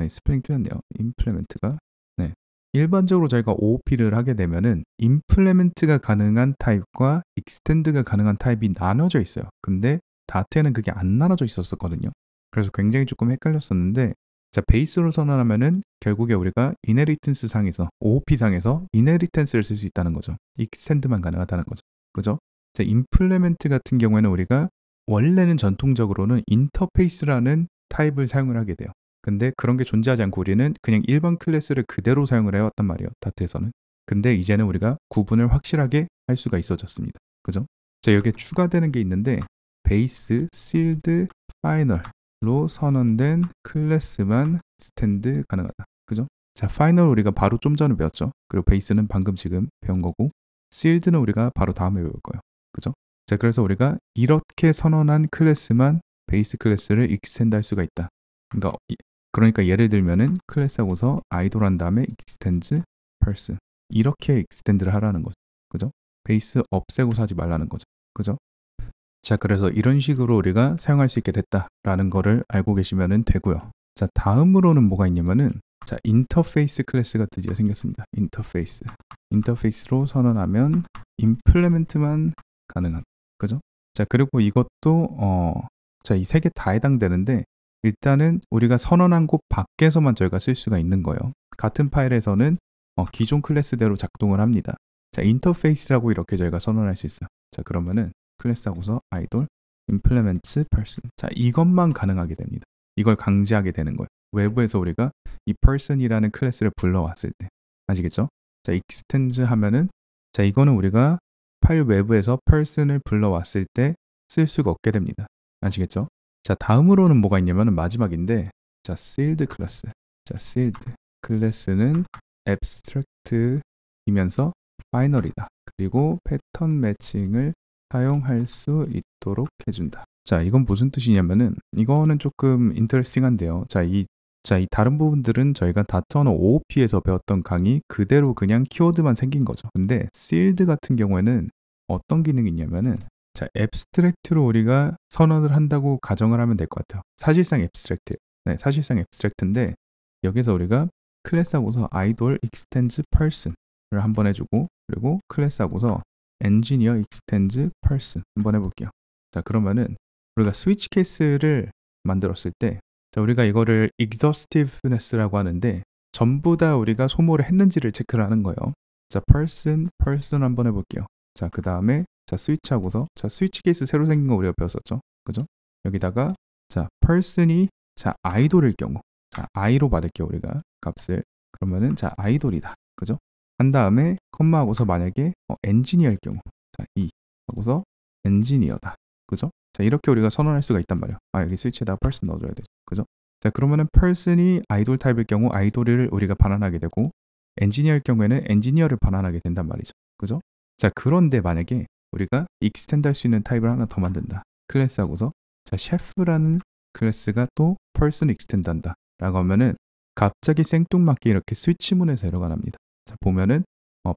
스펠링 틀렸네요. implement가 네. 일반적으로 저희가 OOP를 하게 되면은 implement가 가능한 타입과 extend가 가능한 타입이 나눠져 있어요. 근데 다트에는 그게 안 나눠져 있었거든요. 그래서 굉장히 조금 헷갈렸었는데 자, 베이스로 선언하면은 결국에 우리가 inheritance 상에서 OOP 상에서 inheritance를 쓸 수 있다는 거죠. extend만 가능하다는 거죠. 그죠? 자, implement 같은 경우에는 우리가 원래는 전통적으로는 인터페이스라는 타입을 사용을 하게 돼요. 근데 그런 게 존재하지 않고 우리는 그냥 일반 클래스를 그대로 사용을 해왔단 말이에요. 다트에서는. 근데 이제는 우리가 구분을 확실하게 할 수가 있어졌습니다. 그죠? 자, 여기에 추가되는 게 있는데 베이스, sealed, final로 선언된 클래스만 스탠드 가능하다. 그죠? 자, final 우리가 바로 좀 전에 배웠죠. 그리고 베이스는 방금 지금 배운 거고 sealed는 우리가 바로 다음에 배울 거예요. 그죠? 자, 그래서 우리가 이렇게 선언한 클래스만 베이스 클래스를 익스텐드 할 수가 있다. 그러니까 예를 들면은 클래스하고서 아이돌 한 다음에 extends person 이렇게 익스텐드를 하라는 거죠. 그죠? 베이스 없애고서 하지 말라는 거죠. 그죠? 자, 그래서 이런 식으로 우리가 사용할 수 있게 됐다라는 거를 알고 계시면 되고요. 자, 다음으로는 뭐가 있냐면은 자, 인터페이스 클래스가 드디어 생겼습니다. 인터페이스로 선언하면 implement만 가능한. 그죠? 자, 그리고 이것도 자, 이 세 개 다 해당되는데 일단은 우리가 선언한 곳 밖에서만 저희가 쓸 수가 있는 거예요. 같은 파일에서는 기존 클래스대로 작동을 합니다. 자, 인터페이스라고 이렇게 저희가 선언할 수 있어요. 자, 그러면은 클래스하고서 아이돌 implements person. 자, 이것만 가능하게 됩니다. 이걸 강제하게 되는 거예요. 외부에서 우리가 이 person이라는 클래스를 불러왔을 때. 아시겠죠? 자, extends 하면은 자, 이거는 우리가 파일 외부에서 person을 불러왔을 때 쓸 수가 없게 됩니다. 아시겠죠? 자, 다음으로는 뭐가 있냐면 마지막인데 자, sealed 클래스. 자, sealed 클래스는 abstract이면서 final이다. 그리고 패턴 매칭을 사용할 수 있도록 해준다. 자, 이건 무슨 뜻이냐면은 이거는 조금 인터레스팅한데요. 자, 이 다른 부분들은 저희가 다트 언어 OOP에서 배웠던 강의 그대로 그냥 키워드만 생긴 거죠. 근데 sealed 같은 경우에는 어떤 기능이 있냐면은 자, 앱스트랙트로 우리가 선언을 한다고 가정을 하면 될 것 같아요. 사실상 앱스트랙트예요. 네, 사실상 앱스트랙트인데 여기서 우리가 클래스하고서 idle extends person을 한번 해주고 그리고 클래스하고서 engineer extends person 한번 해볼게요. 자, 그러면은 우리가 스위치 케이스를 만들었을 때 자, 우리가 이거를 exhaustiveness라고 하는데 전부 다 우리가 소모를 했는지를 체크를 하는 거예요. 자, person 한번 해볼게요. 자, 그 다음에 자, 스위치하고서 자, 스위치 케이스 새로 생긴 거 우리가 배웠었죠. 그죠? 여기다가 자, person이 자, 아이돌일 경우 자, i로 받을게요. 우리가 값을. 그러면은 자, 아이돌이다. 그죠? 한 다음에 컴마하고서 만약에 엔지니어일 경우 자, 이 하고서 엔지니어다. 그죠? 자, 이렇게 우리가 선언할 수가 있단 말이에요. 아, 여기 스위치에다 person 넣어줘야 되죠. 그죠? 자, 그러면은 person이 아이돌 타입일 경우 아이돌을 우리가 반환하게 되고 엔지니어일 경우에는 엔지니어를 반환하게 된단 말이죠. 그죠? 자, 그런데 만약에 우리가 extend 할 수 있는 타입을 하나 더 만든다. 클래스하고서 자, chef라는 클래스가 또 person extend 한다. 라고 하면은 갑자기 생뚱맞게 이렇게 스위치문에서 에러가 납니다. 자, 보면은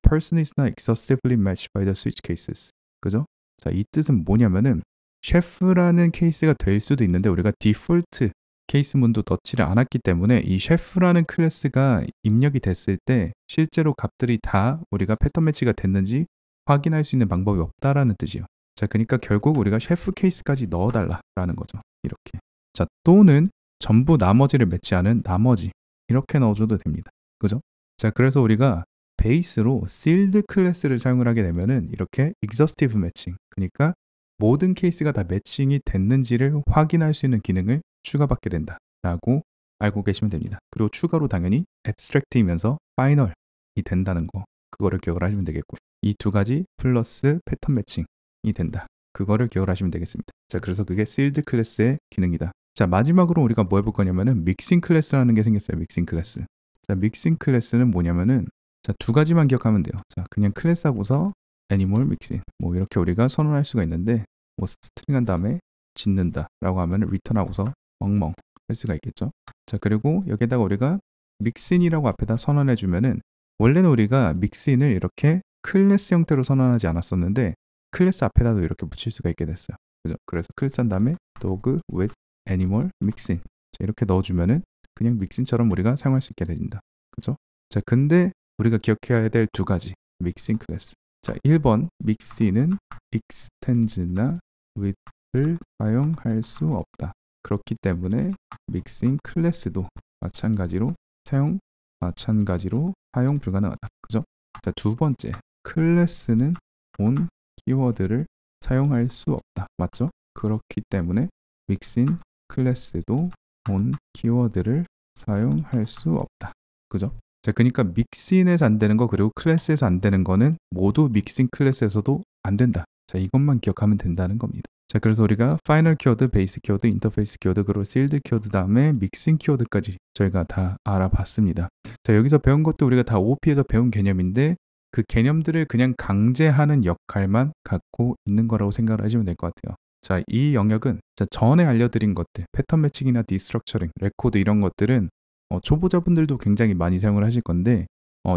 person is not exhaustively matched by the switch cases. 그죠? 자, 이 뜻은 뭐냐면은 셰프라는 케이스가 될 수도 있는데 우리가 디폴트 케이스문도 넣지를 않았기 때문에 이 셰프라는 클래스가 입력이 됐을 때 실제로 값들이 다 우리가 패턴 매치가 됐는지 확인할 수 있는 방법이 없다라는 뜻이에요. 자, 그러니까 결국 우리가 셰프 케이스까지 넣어달라라는 거죠. 이렇게. 자, 또는 전부 나머지를 매치하는 나머지 이렇게 넣어줘도 됩니다. 그죠? 자, 그래서 우리가 베이스로 sealed 클래스를 사용을 하게 되면은 이렇게 exhaustive matching, 그러니까 모든 케이스가 다 매칭이 됐는지를 확인할 수 있는 기능을 추가받게 된다라고 알고 계시면 됩니다. 그리고 추가로 당연히 abstract이면서 final이 된다는 거, 그거를 기억을 하시면 되겠고요. 이 두 가지 플러스 패턴 매칭이 된다. 그거를 기억을 하시면 되겠습니다. 자, 그래서 그게 sealed 클래스의 기능이다 자, 마지막으로 우리가 뭐 해볼 거냐면은 믹싱 클래스라는 게 생겼어요. 믹싱 클래스. 자, 믹싱 클래스는 뭐냐면은 자, 두 가지만 기억하면 돼요. 자, 그냥 클래스 하고서 애니멀 믹싱 뭐 이렇게 우리가 선언할 수가 있는데 뭐 스트링 한 다음에 짓는다 라고 하면은 리턴 하고서 멍멍 할 수가 있겠죠. 자, 그리고 여기다가 우리가 믹싱이라고 앞에다 선언해 주면은 원래는 우리가 믹싱을 이렇게 클래스 형태로 선언하지 않았었는데 클래스 앞에다도 이렇게 붙일 수가 있게 됐어요. 그죠? 그래서 클래스 한 다음에 dog with animal mixing 이렇게 넣어주면은 그냥 믹싱처럼 우리가 사용할 수 있게 되진다. 그죠? 자, 근데 우리가 기억해야 될 두 가지 믹싱 클래스. 자, 1번 믹싱은 extend나 with를 사용할 수 없다. 그렇기 때문에 믹싱 클래스도 마찬가지로 사용 불가능하다. 그죠? 자, 두 번째 클래스는 on 키워드를 사용할 수 없다. 맞죠? 그렇기 때문에 믹싱 클래스도 on 키워드를 사용할 수 없다. 그죠? 자, 그러니까 믹싱에서 안 되는 거 그리고 클래스에서 안 되는 거는 모두 믹싱 클래스에서도 안 된다. 자, 이것만 기억하면 된다는 겁니다. 자, 그래서 우리가 파이널 키워드, 베이스 키워드, 인터페이스 키워드, 그리고 실드 키워드 다음에 믹싱 키워드까지 저희가 다 알아봤습니다. 자, 여기서 배운 것도 우리가 다 OOP에서 배운 개념인데 그 개념들을 그냥 강제하는 역할만 갖고 있는 거라고 생각을 하시면 될 것 같아요. 자, 이 영역은 전에 알려드린 것들, 패턴 매칭이나 디스트럭처링, 레코드 이런 것들은 초보자분들도 굉장히 많이 사용을 하실 건데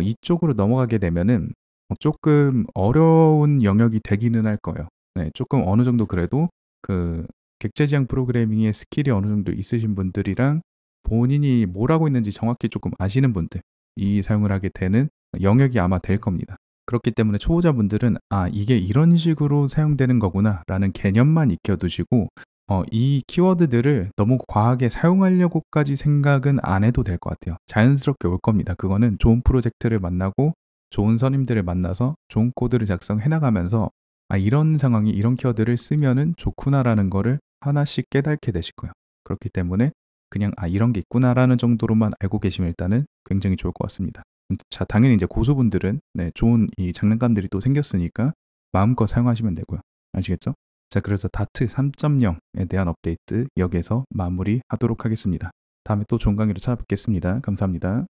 이쪽으로 넘어가게 되면은 조금 어려운 영역이 되기는 할 거예요. 네, 조금 어느 정도 그래도 그 객체지향 프로그래밍의 스킬이 어느 정도 있으신 분들이랑 본인이 뭘 하고 있는지 정확히 조금 아시는 분들이 사용을 하게 되는 영역이 아마 될 겁니다. 그렇기 때문에 초보자분들은 이게 이런 식으로 사용되는 거구나 라는 개념만 익혀두시고 이 키워드들을 너무 과하게 사용하려고까지 생각은 안 해도 될 것 같아요. 자연스럽게 올 겁니다. 그거는 좋은 프로젝트를 만나고 좋은 선임들을 만나서 좋은 코드를 작성해 나가면서 이런 상황이 이런 키워드를 쓰면은 좋구나라는 거를 하나씩 깨닫게 되실 거예요. 그렇기 때문에 그냥 이런 게 있구나라는 정도로만 알고 계시면 일단은 굉장히 좋을 것 같습니다. 자, 당연히 이제 고수분들은 좋은 이 장난감들이 또 생겼으니까 마음껏 사용하시면 되고요. 아시겠죠? 자, 그래서 다트 3.0에 대한 업데이트 여기에서 마무리하도록 하겠습니다. 다음에 또 좋은 강의로 찾아뵙겠습니다. 감사합니다.